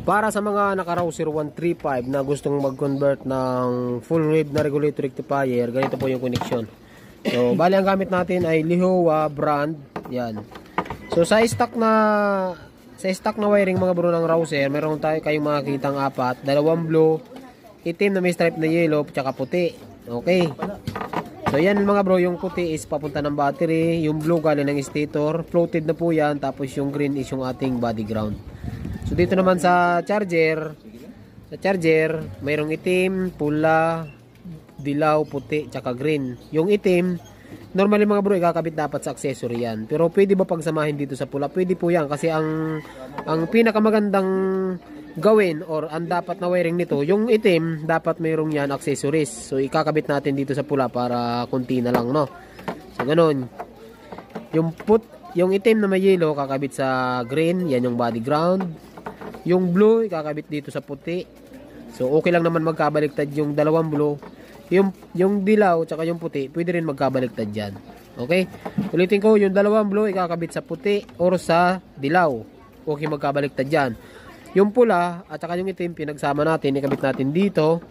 Para sa mga naka-Rouser 135 na gustong mag-convert ng full wave na regulator rectifier, ganito po yung connection. So, bali ang gamit natin ay Lihua brand. Yan. So, sa stock na wiring mga bro ng Rouser, meron tayo kayong makikitang apat. Dalawang blue, itim na may stripe na yellow, tsaka puti. Okay. So, yan mga bro, yung puti is papunta ng battery. Yung blue galing ng stator. Floated na po yan. Tapos yung green is yung ating body ground. So dito naman sa charger, mayroong itim, pula, dilaw, puti, tsaka green. Yung itim, normally mga bro, ikakabit dapat sa accessory yan. Pero pwede ba pagsamahin dito sa pula? Pwede po yan kasi ang pinakamagandang gawin or ang dapat na wiring nito, yung itim, dapat mayroong yan accessories. So ikakabit natin dito sa pula para konti na lang, no? So ganun. Yung itim na may yellow, kakabit sa green, yan yung body ground. Yung blue, ikakabit dito sa puti. So, okay lang naman magkabaliktad yung dalawang blue. Yung dilaw, tsaka yung puti, pwede rin magkabaliktad dyan. Okay? Ulitin ko, yung dalawang blue, ikakabit sa puti or sa dilaw. Okay, magkabaliktad dyan. Yung pula, at saka yung itim, pinagsama natin, ikabit natin dito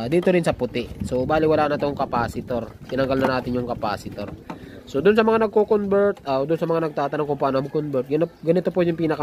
dito rin sa puti. So, bali wala na tong capacitor. Tinanggal na natin yung capacitor. So, dun sa mga nagko-convert, dun sa mga nagtatanong kung paano mag-convert, ganito po yung pinaka